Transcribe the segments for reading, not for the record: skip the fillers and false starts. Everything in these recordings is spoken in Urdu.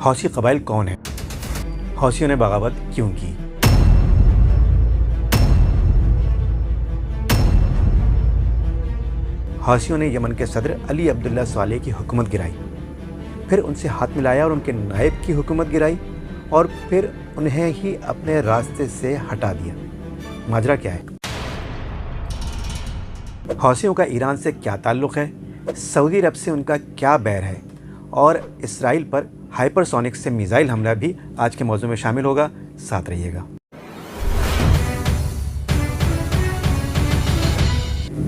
حوثی قبائل کون ہیں؟ حوثیوں نے بغاوت کیوں کی؟ حوثیوں نے یمن کے صدر علی عبداللہ صالح کی حکومت گرائی، پھر ان سے ہاتھ ملایا اور ان کے نائب کی حکومت گرائی، اور پھر انہیں ہی اپنے راستے سے ہٹا دیا۔ ماجرا کیا ہے؟ حوثیوں کا ایران سے کیا تعلق ہے؟ سعودی عرب سے ان کا کیا بیر ہے؟ اور اسرائیل پر ہائپر سونک سے میزائل حملہ بھی آج کے موضوع میں شامل ہوگا، ساتھ رہیے گا۔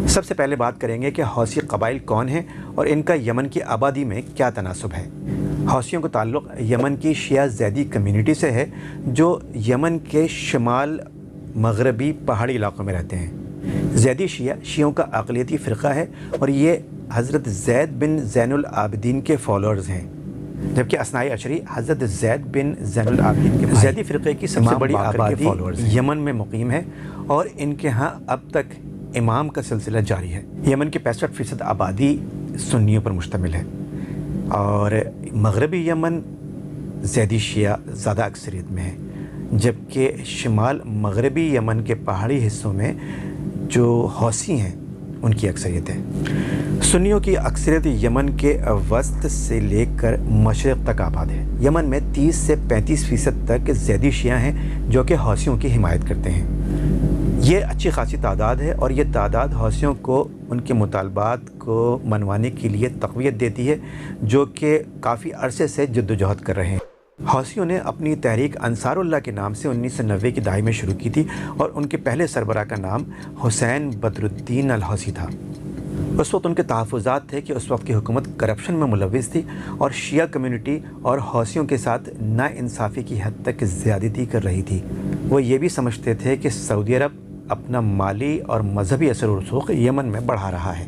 سب سے پہلے بات کریں گے کہ حوثی قبائل کون ہیں اور ان کا یمن کی آبادی میں کیا تناسب ہے۔ حوثیوں کا تعلق یمن کی شیعہ زیدی کمیونٹی سے ہے، جو یمن کے شمال مغربی پہاڑی علاقوں میں رہتے ہیں۔ زیدی شیعوں کا اقلیتی فرقہ ہے اور یہ حضرت زید بن زین العابدین کے فالوورز ہیں، جبکہ اثنائی عشری حضرت زید بن زین العابدین کے زیدی فرقے کی سب سے بڑی آبادی یمن میں مقیم ہے، اور ان کے ہاں اب تک امام کا سلسلہ جاری ہے۔ یمن کی 65% آبادی سنیوں پر مشتمل ہے، اور مغربی یمن زیدی شیعہ زیادہ اکثریت میں ہے، جبکہ شمال مغربی یمن کے پہاڑی حصوں میں جو حوثی ہیں ان کی اکثریت ہے۔ سنیوں کی اکثریت یمن کے وسط سے لے کر مشرق تک آباد ہے۔ یمن میں 30 سے 35% تک زیدی شیعہ ہیں جو کہ حوثیوں کی حمایت کرتے ہیں۔ یہ اچھی خاصی تعداد ہے، اور یہ تعداد حوثیوں کو ان کے مطالبات کو منوانے کے لیے تقویت دیتی ہے، جو کہ کافی عرصے سے جدوجہد کر رہے ہیں۔ حوثیوں نے اپنی تحریک انصار اللہ کے نام سے 1990 کی دہائی میں شروع کی تھی، اور ان کے پہلے سربراہ کا نام حسین بدر الدین الحوثی تھا۔ اس وقت ان کے تحفظات تھے کہ اس وقت کی حکومت کرپشن میں ملوث تھی، اور شیعہ کمیونٹی اور حوثیوں کے ساتھ ناانصافی کی حد تک زیادتی کر رہی تھی۔ وہ یہ بھی سمجھتے تھے کہ سعودی عرب اپنا مالی اور مذہبی اثر و رسوخ یمن میں بڑھا رہا ہے۔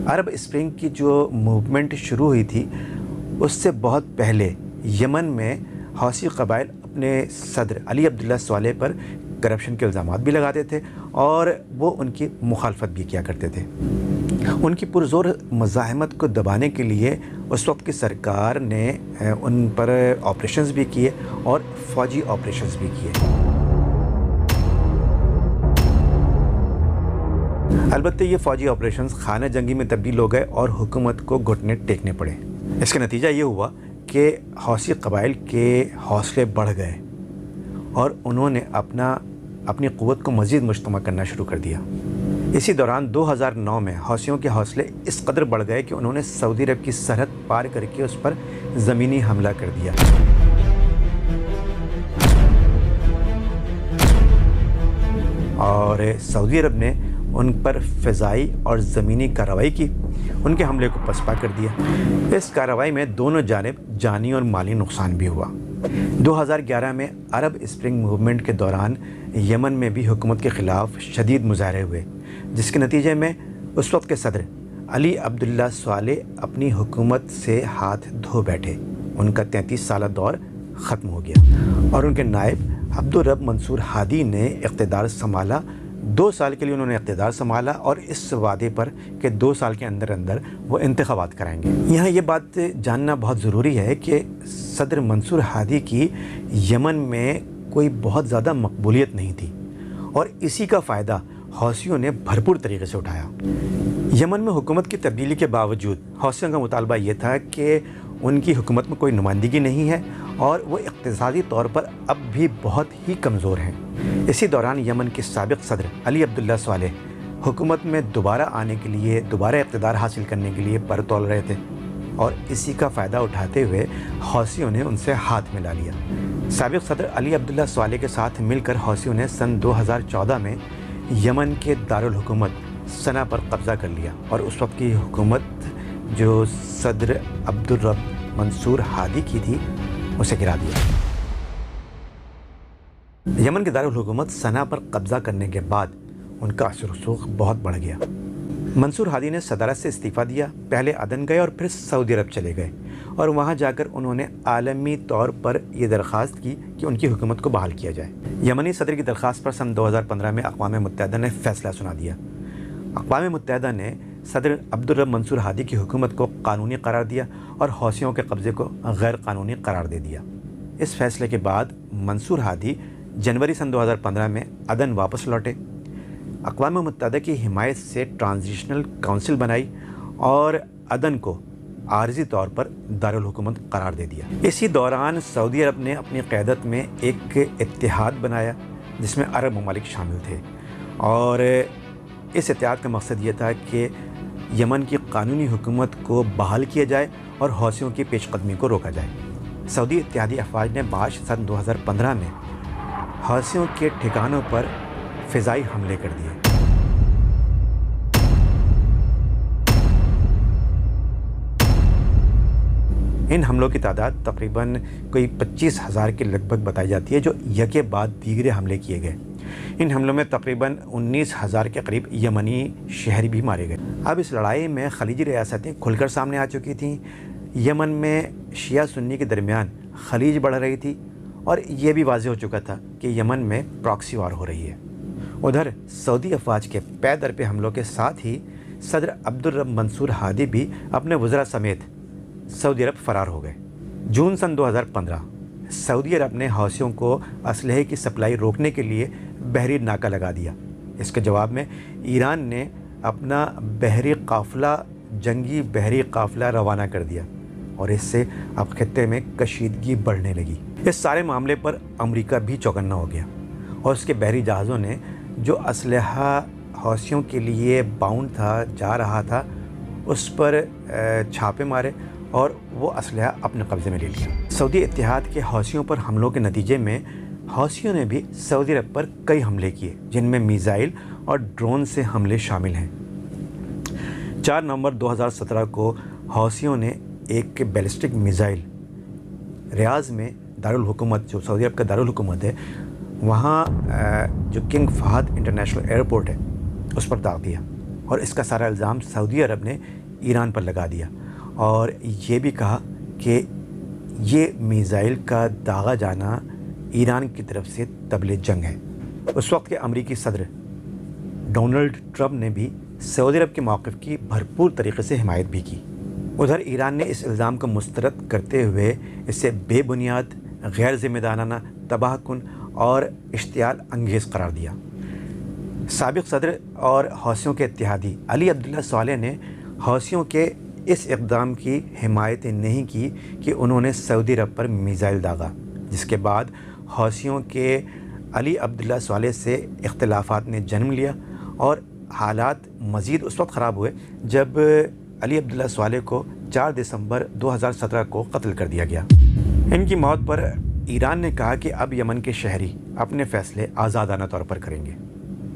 عرب اسپرنگ کی جو موومنٹ شروع ہوئی تھی، اس سے بہت پہلے یمن میں حوثی قبائل اپنے صدر علی عبداللہ صالح پر کرپشن کے الزامات بھی لگاتے تھے، اور وہ ان کی مخالفت بھی کیا کرتے تھے۔ ان کی پرزور مزاحمت کو دبانے کے لیے اس وقت کی سرکار نے ان پر آپریشنز بھی کیے اور فوجی آپریشنز بھی کیے۔ البتہ یہ فوجی آپریشنز خانہ جنگی میں تبدیل ہو گئے اور حکومت کو گھٹنے ٹیکنے پڑے۔ اس کا نتیجہ یہ ہوا کہ حوثی قبائل کے حوصلے بڑھ گئے، اور انہوں نے اپنی قوت کو مزید مجتمع کرنا شروع کر دیا۔ اسی دوران 2009 میں حوثیوں کے حوصلے اس قدر بڑھ گئے کہ انہوں نے سعودی عرب کی سرحد پار کر کے اس پر زمینی حملہ کر دیا۔ اور سعودی عرب نے ان پر فضائی اور زمینی کارروائی کی، ان کے حملے کو پسپا کر دیا۔ اس کارروائی میں دونوں جانب جانی اور مالی نقصان بھی ہوا۔ 2011 میں عرب اسپرنگ موومنٹ کے دوران یمن میں بھی حکومت کے خلاف شدید مظاہرے ہوئے، جس کے نتیجے میں اس وقت کے صدر علی عبداللہ صالح اپنی حکومت سے ہاتھ دھو بیٹھے۔ ان کا 33 سالہ دور ختم ہو گیا، اور ان کے نائب عبدالرب منصور ہادی نے اقتدار سنبھالا۔ 2 سال کے لیے انہوں نے اقتدار سنبھالا، اور اس وعدے پر کہ 2 سال کے اندر اندر وہ انتخابات کرائیں گے۔ یہاں یہ بات جاننا بہت ضروری ہے کہ صدر منصور ہادی کی یمن میں کوئی بہت زیادہ مقبولیت نہیں تھی، اور اسی کا فائدہ حوثیوں نے بھرپور طریقے سے اٹھایا۔ یمن میں حکومت کی تبدیلی کے باوجود حوثیوں کا مطالبہ یہ تھا کہ ان کی حکومت میں کوئی نمائندگی نہیں ہے، اور وہ اقتصادی طور پر اب بھی بہت ہی کمزور ہیں۔ اسی دوران یمن کے سابق صدر علی عبداللہ صالح حکومت میں دوبارہ آنے کے لیے، دوبارہ اقتدار حاصل کرنے کے لیے پر تول رہے تھے، اور اسی کا فائدہ اٹھاتے ہوئے حوثیوں نے ان سے ہاتھ ملا لیا۔ سابق صدر علی عبداللہ صالح کے ساتھ مل کر حوثیوں نے سن 2014 میں یمن کے دارالحکومت سنا پر قبضہ کر لیا، اور اس وقت کی حکومت جو صدر عبدالرب منصور ہادی کی تھی اسے گرا دیا۔ یمن کے دارالحکومت سنا پر قبضہ کرنے کے بعد ان کا اثر و رسوخ بہت بڑھ گیا۔ منصور ہادی نے صدارت سے استعفیٰ دیا، پہلے عدن گئے اور پھر سعودی عرب چلے گئے، اور وہاں جا کر انہوں نے عالمی طور پر یہ درخواست کی کہ ان کی حکومت کو بحال کیا جائے۔ یمنی صدر کی درخواست پر سن 2015 میں اقوام متحدہ نے فیصلہ سنا دیا۔ اقوام متحدہ نے صدر عبدالرب منصور ہادی کی حکومت کو قانونی قرار دیا اور حوثیوں کے قبضے کو غیر قانونی قرار دے دیا۔ اس فیصلے کے بعد منصور ہادی جنوری سن 2015 میں عدن واپس لوٹے، اقوام متحدہ کی حمایت سے ٹرانزیشنل کونسل بنائی اور عدن کو عارضی طور پر دارالحکومت قرار دے دیا۔ اسی دوران سعودی عرب نے اپنی قیادت میں ایک اتحاد بنایا جس میں عرب ممالک شامل تھے، اور اس اتحاد کا مقصد یہ تھا کہ یمن کی قانونی حکومت کو بحال کیا جائے اور حوثیوں کی پیش قدمی کو روکا جائے۔ سعودی اتحادی افواج نے مارچ سن 2015 میں حوثیوں کے ٹھکانوں پر فضائی حملے کر دیے۔ ان حملوں کی تعداد تقریباً کوئی 25,000 کے لگ بھگ بتائی جاتی ہے، جو یکے بعد دیگرے حملے کیے گئے۔ ان حملوں میں تقریباً 19,000 کے قریب یمنی شہری بھی مارے گئے۔ اب اس لڑائی میں خلیجی ریاستیں کھل کر سامنے آ چکی تھیں۔ یمن میں شیعہ سنی کے درمیان خلیج بڑھ رہی تھی اور یہ بھی واضح ہو چکا تھا کہ یمن میں پراکسی وار ہو رہی ہے۔ ادھر سعودی افواج کے پے در پہ حملوں کے ساتھ ہی صدر عبدالرب منصور ہادی بھی اپنے وزراء سمیت سعودی عرب فرار ہو گئے۔ جون سن 2015 سعودی عرب نے حوثیوں کو اسلحے کی سپلائی روکنے کے لیے بحری ناکہ لگا دیا۔ اس کے جواب میں ایران نے اپنا جنگی بحری قافلہ روانہ کر دیا اور اس سے اب خطے میں کشیدگی بڑھنے لگی۔ اس سارے معاملے پر امریکہ بھی چوکنا ہو گیا اور اس کے بحری جہازوں نے جو اسلحہ حوثیوں کے لیے باؤنڈ تھا، جا رہا تھا، اس پر چھاپے مارے اور وہ اسلحہ اپنے قبضے میں لے لیا۔ سعودی اتحاد کے حوثیوں پر حملوں کے نتیجے میں حوثیوں نے بھی سعودی عرب پر کئی حملے کیے، جن میں میزائل اور ڈرون سے حملے شامل ہیں۔ 4 نومبر 2017 کو حوثیوں نے ایک بیلسٹک میزائل ریاض میں دارالحکومت، جو سعودی عرب کا دارالحکومت ہے، وہاں جو کنگ فہد انٹرنیشنل ایئرپورٹ ہے اس پر داغ دیا، اور اس کا سارا الزام سعودی عرب نے ایران پر لگا دیا اور یہ بھی کہا کہ یہ میزائل کا داغا جانا ایران کی طرف سے طبل جنگ ہے۔ اس وقت کے امریکی صدر ڈونلڈ ٹرمپ نے بھی سعودی عرب کے موقف کی بھرپور طریقے سے حمایت بھی کی۔ ادھر ایران نے اس الزام کو مسترد کرتے ہوئے اسے بے بنیاد، غیر ذمہ دارانہ، تباہ کن اور اشتعال انگیز قرار دیا۔ سابق صدر اور حوثیوں کے اتحادی علی عبداللہ صالح نے حوثیوں کے اس اقدام کی حمایت نہیں کی کہ انہوں نے سعودی عرب پر میزائل داغا، جس کے بعد حوثیوں کے علی عبداللہ صالح سے اختلافات نے جنم لیا اور حالات مزید اس وقت خراب ہوئے جب علی عبداللہ صالح کو 4 دسمبر 2017 کو قتل کر دیا گیا۔ ان کی موت پر ایران نے کہا کہ اب یمن کے شہری اپنے فیصلے آزادانہ طور پر کریں گے۔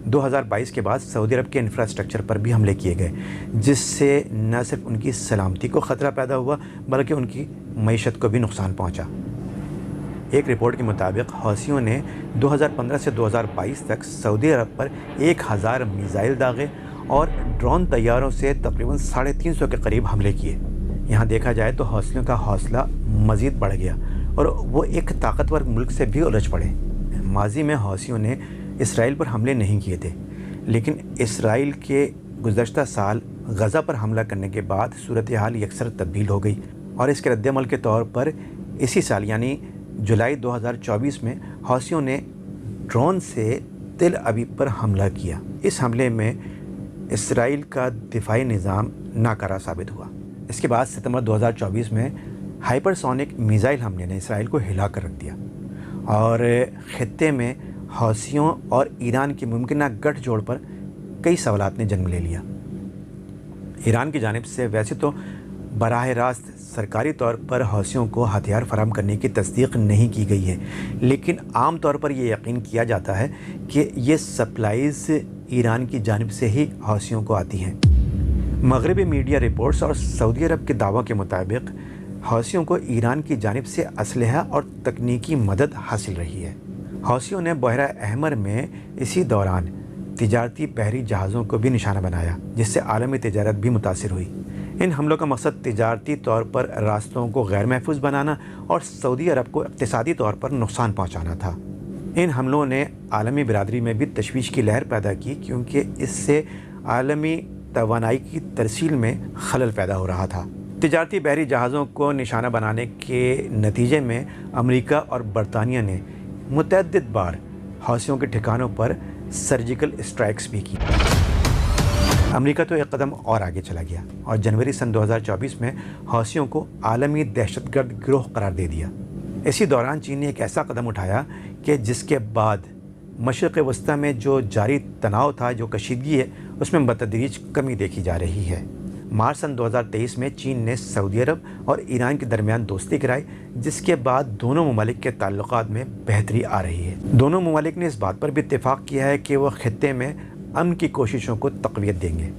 2022 کے بعد سعودی عرب کے انفراسٹرکچر پر بھی حملے کیے گئے، جس سے نہ صرف ان کی سلامتی کو خطرہ پیدا ہوا بلکہ ان کی معیشت کو بھی نقصان پہنچا۔ ایک رپورٹ کے مطابق حوثیوں نے 2015 سے 2022 تک سعودی عرب پر 1000 میزائل داغے اور ڈرون طیاروں سے تقریباً 350 کے قریب حملے کیے۔ یہاں دیکھا جائے تو حوثیوں کا حوصلہ مزید بڑھ گیا اور وہ ایک طاقتور ملک سے بھی الجھ پڑے۔ ماضی میں حوثیوں نے اسرائیل پر حملے نہیں کیے تھے، لیکن اسرائیل کے گزشتہ سال غزہ پر حملہ کرنے کے بعد صورتحال یکسر تبدیل ہو گئی، اور اس کے رد عمل کے طور پر اسی سال یعنی جولائی 2024 میں حوثیوں نے ڈرون سے تل ابیب پر حملہ کیا۔ اس حملے میں اسرائیل کا دفاعی نظام ناکارہ ثابت ہوا۔ اس کے بعد ستمبر 2024 میں ہائپر سونک میزائل حملے نے اسرائیل کو ہلا کر رکھ دیا اور خطے میں حوثیوں اور ایران کی ممکنہ گٹھ جوڑ پر کئی سوالات نے جنم لے لیا۔ ایران کی جانب سے ویسے تو براہ راست سرکاری طور پر حوثیوں کو ہتھیار فراہم کرنے کی تصدیق نہیں کی گئی ہے، لیکن عام طور پر یہ یقین کیا جاتا ہے کہ یہ سپلائیز ایران کی جانب سے ہی حوثیوں کو آتی ہیں۔ مغربی میڈیا رپورٹس اور سعودی عرب کے دعووں کے مطابق حوثیوں کو ایران کی جانب سے اسلحہ اور تکنیکی مدد حاصل رہی ہے۔ حوثیوں نے بحیرہ احمر میں اسی دوران تجارتی بحری جہازوں کو بھی نشانہ بنایا، جس سے عالمی تجارت بھی متاثر ہوئی۔ ان حملوں کا مقصد تجارتی طور پر راستوں کو غیر محفوظ بنانا اور سعودی عرب کو اقتصادی طور پر نقصان پہنچانا تھا۔ ان حملوں نے عالمی برادری میں بھی تشویش کی لہر پیدا کی، کیونکہ اس سے عالمی توانائی کی ترسیل میں خلل پیدا ہو رہا تھا۔ تجارتی بحری جہازوں کو نشانہ بنانے کے نتیجے میں امریکہ اور برطانیہ نے متعدد بار حوثیوں کے ٹھکانوں پر سرجیکل اسٹرائکس بھی کی۔ امریکہ تو ایک قدم اور آگے چلا گیا اور جنوری سن 2024 میں حوثیوں کو عالمی دہشت گرد گروہ قرار دے دیا۔ اسی دوران چین نے ایک ایسا قدم اٹھایا کہ جس کے بعد مشرق وسطی میں جو جاری تناؤ تھا، جو کشیدگی ہے، اس میں بتدریج کمی دیکھی جا رہی ہے۔ مارچ سن 2023 میں چین نے سعودی عرب اور ایران کے درمیان دوستی کرائی، جس کے بعد دونوں ممالک کے تعلقات میں بہتری آ رہی ہے۔ دونوں ممالک نے اس بات پر بھی اتفاق کیا ہے کہ وہ خطے میں امن کی کوششوں کو تقویت دیں گے۔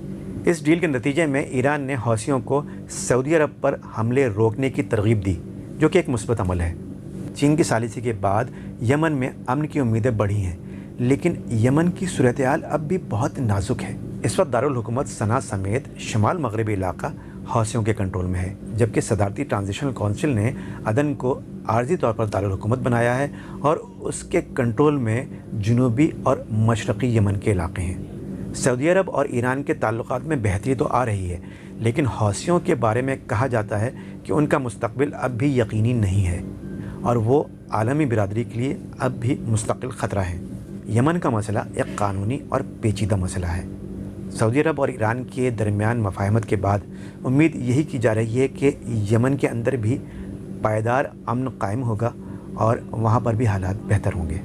اس ڈیل کے نتیجے میں ایران نے حوثیوں کو سعودی عرب پر حملے روکنے کی ترغیب دی، جو کہ ایک مثبت عمل ہے۔ چین کی ثالثی کے بعد یمن میں امن کی امیدیں بڑھی ہیں، لیکن یمن کی صورتحال اب بھی بہت نازک ہے۔ اس وقت دارالحکومت صنعا سمیت شمال مغربی علاقہ حوثیوں کے کنٹرول میں ہے، جبکہ صدارتی ٹرانزیشنل کونسل نے عدن کو عارضی طور پر دارالحکومت بنایا ہے اور اس کے کنٹرول میں جنوبی اور مشرقی یمن کے علاقے ہیں۔ سعودی عرب اور ایران کے تعلقات میں بہتری تو آ رہی ہے، لیکن حوثیوں کے بارے میں کہا جاتا ہے کہ ان کا مستقبل اب بھی یقینی نہیں ہے اور وہ عالمی برادری کے لیے اب بھی مستقل خطرہ ہے۔ یمن کا مسئلہ ایک قانونی اور پیچیدہ مسئلہ ہے۔ سعودی عرب اور ایران کے درمیان مفاہمت کے بعد امید یہی کی جا رہی ہے کہ یمن کے اندر بھی پائیدار امن قائم ہوگا اور وہاں پر بھی حالات بہتر ہوں گے۔